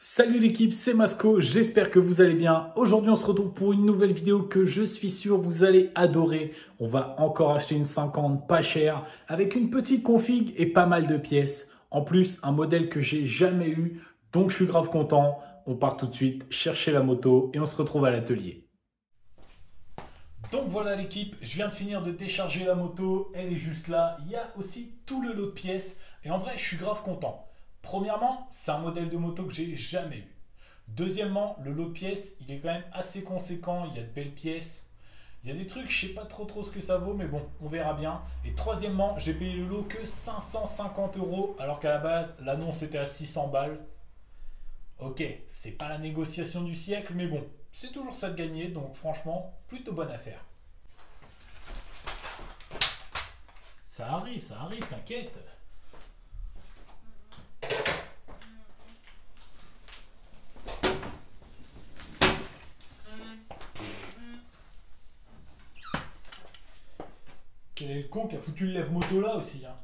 Salut l'équipe, c'est Masco, j'espère que vous allez bien. Aujourd'hui on se retrouve pour une nouvelle vidéo que je suis sûr vous allez adorer. On va encore acheter une 50 pas chère avec une petite config et pas mal de pièces. En plus un modèle que j'ai jamais eu, donc je suis grave content. On part tout de suite chercher la moto et on se retrouve à l'atelier. Donc voilà l'équipe, je viens de finir de décharger la moto, elle est juste là. Il y a aussi tout le lot de pièces et en vrai je suis grave content. Premièrement, c'est un modèle de moto que j'ai jamais eu. Deuxièmement, le lot de pièces, il est quand même assez conséquent, il y a de belles pièces. Il y a des trucs, je sais pas trop ce que ça vaut, mais bon, on verra bien. Et troisièmement, j'ai payé le lot que 550 €, alors qu'à la base, l'annonce était à 600 balles. Ok, c'est pas la négociation du siècle, mais bon, c'est toujours ça de gagner, donc franchement, plutôt bonne affaire. Ça arrive, t'inquiète. Quel est le con qui a foutu le lève-moto là aussi, hein.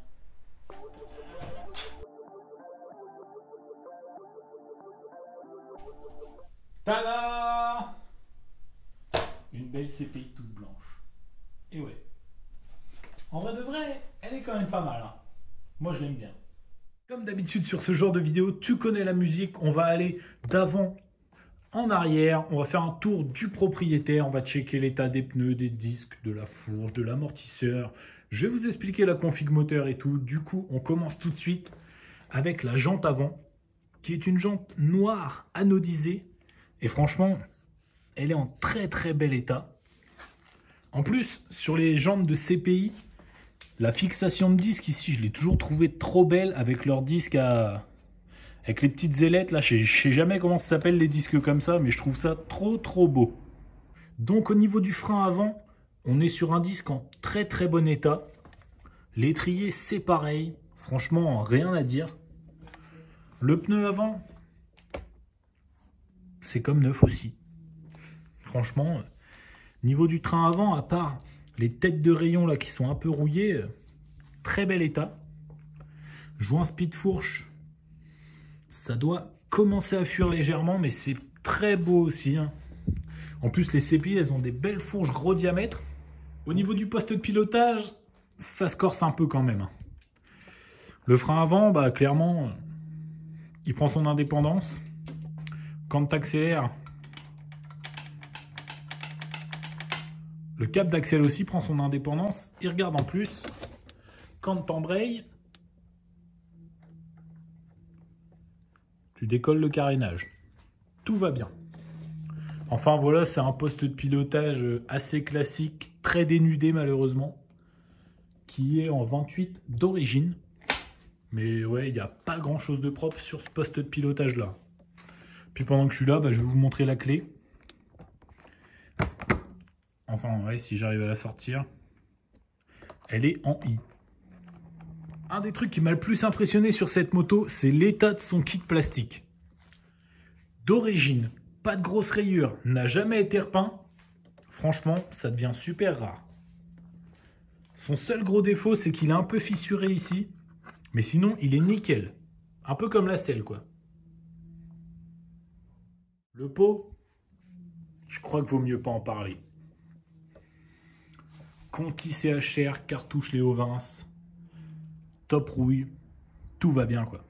Tada! Une belle CPI toute blanche. Et ouais. En vrai de vrai, elle est quand même pas mal, hein. Moi je l'aime bien. Comme d'habitude sur ce genre de vidéo, tu connais la musique. On va aller d'avant en arrière. On va faire un tour du propriétaire. On va checker l'état des pneus, des disques, de la fourche, de l'amortisseur. Je vais vous expliquer la config moteur et tout. Du coup, on commence tout de suite avec la jante avant, qui est une jante noire anodisée. Et franchement, elle est en très bel état. En plus, sur les jantes de CPI, la fixation de disque ici, je l'ai toujours trouvée trop belle avec leur disque avec les petites ailettes. Là, je sais jamais comment ça s'appelle les disques comme ça, mais je trouve ça trop beau. Donc au niveau du frein avant, on est sur un disque en très bon état. L'étrier, c'est pareil. Franchement, rien à dire. Le pneu avant, c'est comme neuf aussi. Franchement, niveau du train avant, à part les têtes de rayon là qui sont un peu rouillées, très bel état. Joint speed fourche, ça doit commencer à fuir légèrement, mais c'est très beau aussi, hein. En plus, les CPI, elles ont des belles fourches gros diamètre. Au niveau du poste de pilotage, ça se corse un peu quand même, hein. Le frein avant, bah clairement, il prend son indépendance. Quand tu accélères, le cap d'axel aussi prend son indépendance. Il regarde en plus. Quand tu embrayes, tu décolles le carénage. Tout va bien. Enfin voilà, c'est un poste de pilotage assez classique, très dénudé malheureusement, qui est en 28 d'origine. Mais ouais, il n'y a pas grand chose de propre sur ce poste de pilotage là. Puis pendant que je suis là, je vais vous montrer la clé. Enfin ouais, si j'arrive à la sortir. Elle est en I. Un des trucs qui m'a le plus impressionné sur cette moto, c'est l'état de son kit plastique. D'origine, pas de grosses rayures, n'a jamais été repeint. Franchement, ça devient super rare. Son seul gros défaut, c'est qu'il est un peu fissuré ici. Mais sinon, il est nickel. Un peu comme la selle, quoi. Le pot, je crois qu'il vaut mieux pas en parler. Conti CHR, cartouche Léo Vince, top rouille, tout va bien, quoi.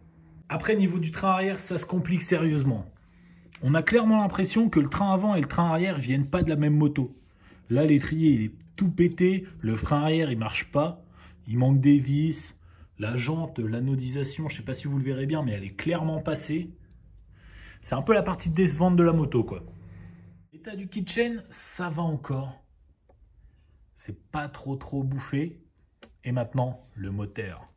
Après, niveau du train arrière, ça se complique sérieusement. On a clairement l'impression que le train avant et le train arrière viennent pas de la même moto. Là, l'étrier, il est tout pété. Le frein arrière, il marche pas. Il manque des vis. La jante, l'anodisation, je sais pas si vous le verrez bien, mais elle est clairement passée. C'est un peu la partie décevante de la moto, quoi. L'état du kitchen, ça va encore. C'est pas trop bouffé. Et maintenant, le moteur.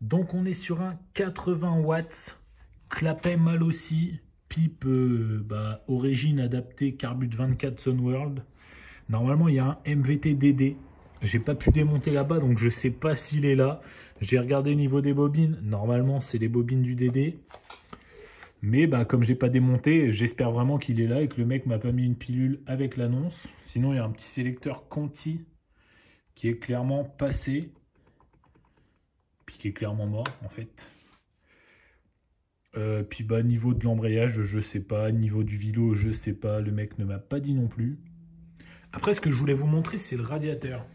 Donc, on est sur un 80 watts. Clapet mal aussi. Pipe origine adaptée Carbut 24 Sunworld. Normalement, il y a un MVT DD. J'ai pas pu démonter là-bas, donc je sais pas s'il est là. J'ai regardé au niveau des bobines. Normalement, c'est les bobines du DD. Mais comme j'ai pas démonté, j'espère vraiment qu'il est là et que le mec m'a pas mis une pilule avec l'annonce. Sinon, il y a un petit sélecteur Conti qui est clairement passé. Puis qui est clairement mort, en fait. Puis bah niveau de l'embrayage, je sais pas. Niveau du vélo, je sais pas. Le mec ne m'a pas dit non plus. Après, ce que je voulais vous montrer, c'est le radiateur.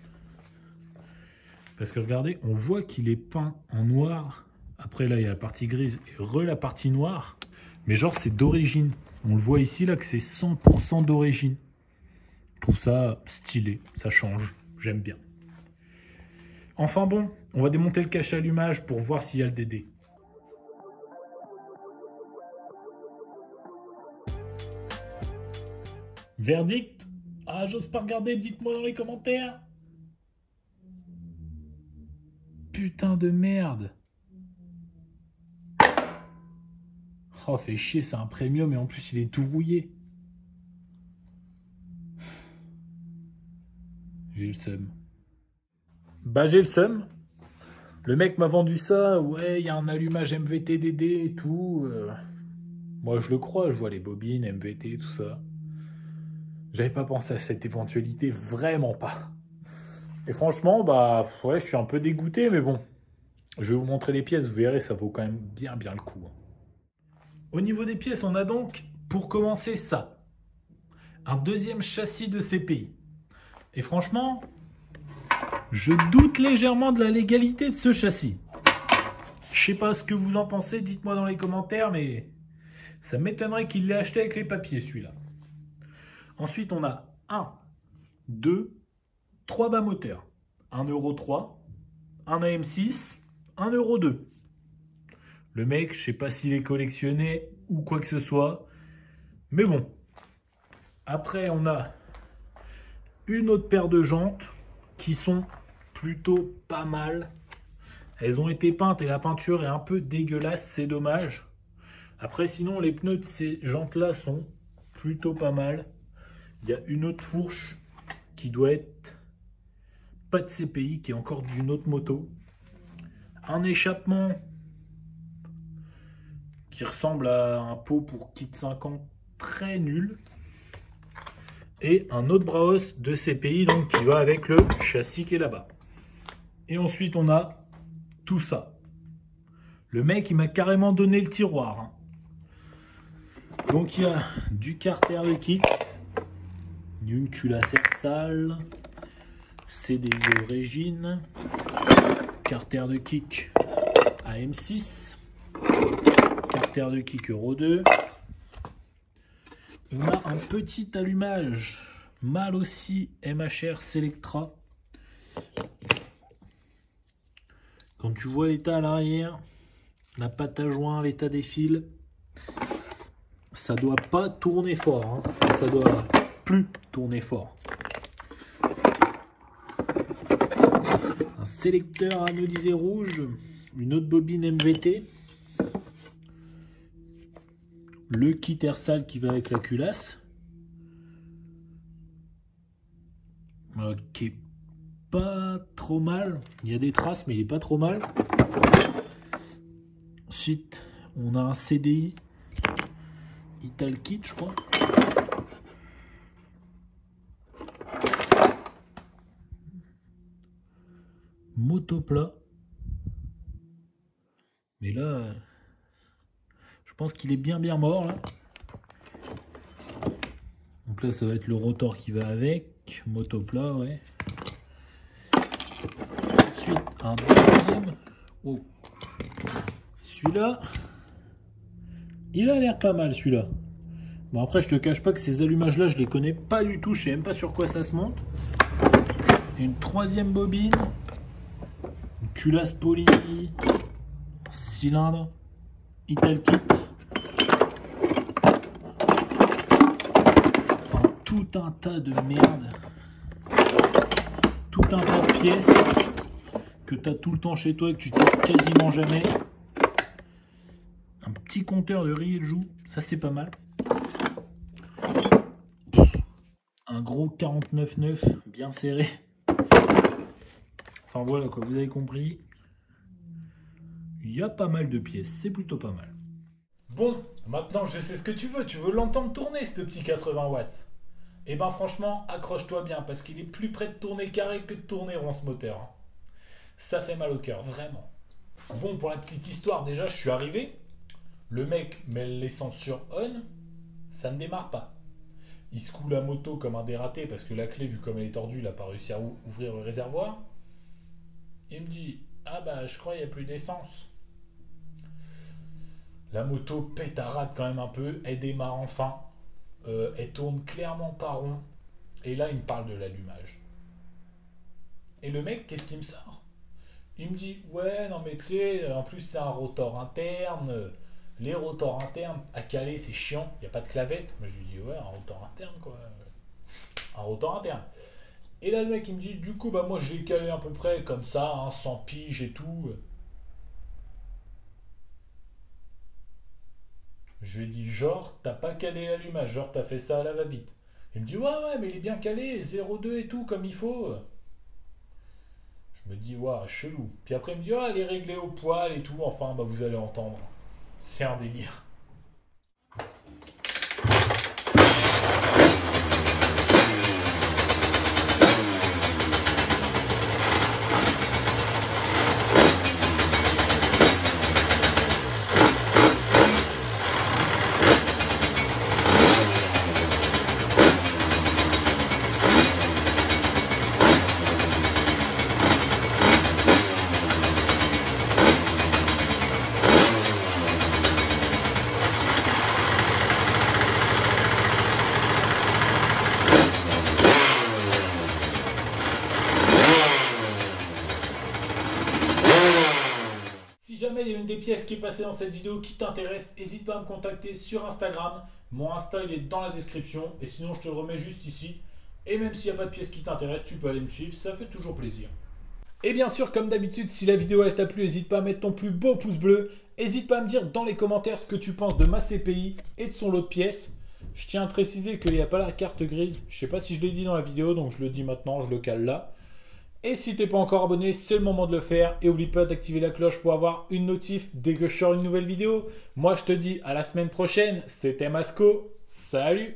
Parce que regardez, on voit qu'il est peint en noir. Après là, il y a la partie grise et la partie noire. Mais genre, c'est d'origine. On le voit ici, là, que c'est 100% d'origine. Je trouve ça stylé. Ça change. J'aime bien. Enfin bon, on va démonter le cache-allumage pour voir s'il y a le DD. Verdict? Ah, j'ose pas regarder, dites-moi dans les commentaires. Putain de merde. Oh, fait chier, c'est un premium et en plus il est tout rouillé. J'ai le seum. Bah j'ai le seum. Le mec m'a vendu ça, ouais, il y a un allumage MVT DD et tout. Moi je le crois, je vois les bobines, MVT, tout ça. J'avais pas pensé à cette éventualité, vraiment pas. Et franchement, bah ouais, je suis un peu dégoûté, mais bon. Je vais vous montrer les pièces, vous verrez, ça vaut quand même bien le coup. Au niveau des pièces, on a donc, pour commencer, ça. Un deuxième châssis de CPI. Et franchement, je doute légèrement de la légalité de ce châssis. Je sais pas ce que vous en pensez, dites-moi dans les commentaires, mais ça m'étonnerait qu'il l'ait acheté avec les papiers, celui-là. Ensuite, on a 1, 2, 3 bas moteurs. 1,3 €, un AM6, 1,2 €. Le mec, je sais pas s'il est collectionné ou quoi que ce soit. Mais bon. Après, on a une autre paire de jantes qui sont plutôt pas mal. Elles ont été peintes et la peinture est un peu dégueulasse, c'est dommage. Après, sinon, les pneus de ces jantes-là sont plutôt pas mal. Il y a une autre fourche qui doit être pas de CPI, qui est encore d'une autre moto. Un échappement qui ressemble à un pot pour kit 50 très nul. Et un autre bras de CPI donc, qui va avec le châssis qui est là-bas. Et ensuite, on a tout ça. Le mec, il m'a carrément donné le tiroir. Hein. Donc, il y a du carter de kick, une culasse sale, CDI d'origine, carter de kick AM6, carter de kick Euro 2. On a un petit allumage, mal aussi MHR Selectra. Quand tu vois l'état à l'arrière, la pâte à joint, l'état des fils, ça doit pas tourner fort. Hein. Ça doit plus tourner fort. Un sélecteur anodisé rouge, une autre bobine MVT. Le kit air sale qui va avec la culasse. Qui est pas trop mal. Il y a des traces, mais il est pas trop mal. Ensuite, on a un CDI Ital Kit, je crois. Motoplat. Mais là, je pense qu'il est bien mort là. Donc là, ça va être le rotor qui va avec. Motoplat, ouais. Ensuite, un deuxième. Oh. Celui-là, il a l'air pas mal celui-là. Bon après, je te cache pas que ces allumages-là, je les connais pas du tout. Je sais même pas sur quoi ça se monte. Et une troisième bobine. Une culasse polie. Cylindre. Ital Kit. Enfin, tout un tas de merde. Tout un tas de pièces que tu as tout le temps chez toi et que tu ne sers quasiment jamais. Un petit compteur de riz et de joue, ça c'est pas mal. Un gros 49,9 bien serré. Enfin voilà quoi, vous avez compris. Il y a pas mal de pièces, c'est plutôt pas mal. Bon, maintenant je sais ce que tu veux l'entendre tourner ce petit 80 watts. Et ben franchement, accroche-toi bien parce qu'il est plus près de tourner carré que de tourner rond ce moteur. Ça fait mal au cœur, vraiment. Bon, pour la petite histoire, déjà je suis arrivé. Le mec met l'essence sur on, ça ne démarre pas. Il secoue la moto comme un dératé parce que la clé, vu comme elle est tordue, il n'a pas réussi à ouvrir le réservoir. Il me dit, ah bah je crois qu'il n'y a plus d'essence. La moto pétarade quand même un peu, elle démarre enfin. Elle tourne clairement pas rond. Et là, il me parle de l'allumage. Et le mec, qu'est-ce qu'il me sort? Il me dit, ouais, non mais tu sais, en plus c'est un rotor interne. Les rotors internes à caler, c'est chiant. Il n'y a pas de clavette. Moi, je lui dis, ouais, un rotor interne, quoi. Un rotor interne. Et là, le mec, il me dit, du coup, bah moi, je l'ai calé à peu près comme ça, hein, sans pige et tout. Je lui ai dit, genre, t'as pas calé l'allumage, genre, t'as fait ça à la va-vite. Il me dit, ouais, mais il est bien calé, 0,2 et tout, comme il faut. Je me dis, ouais, chelou. Puis après, il me dit, elle est réglée au poil et tout. Enfin, bah, vous allez entendre. C'est un délire. Si jamais il y a une des pièces qui est passée dans cette vidéo qui t'intéresse, n'hésite pas à me contacter sur Instagram. Mon Insta il est dans la description et sinon je te le remets juste ici. Et même s'il n'y a pas de pièce qui t'intéresse, tu peux aller me suivre, ça fait toujours plaisir. Et bien sûr, comme d'habitude, si la vidéo elle t'a plu, n'hésite pas à mettre ton plus beau pouce bleu. N'hésite pas à me dire dans les commentaires ce que tu penses de ma CPI et de son lot de pièces. Je tiens à préciser qu'il n'y a pas la carte grise. Je ne sais pas si je l'ai dit dans la vidéo, donc je le dis maintenant, je le cale là. Et si t'es pas encore abonné, c'est le moment de le faire. Et oublie pas d'activer la cloche pour avoir une notif dès que je sors une nouvelle vidéo. Moi, je te dis à la semaine prochaine. C'était Masco. Salut!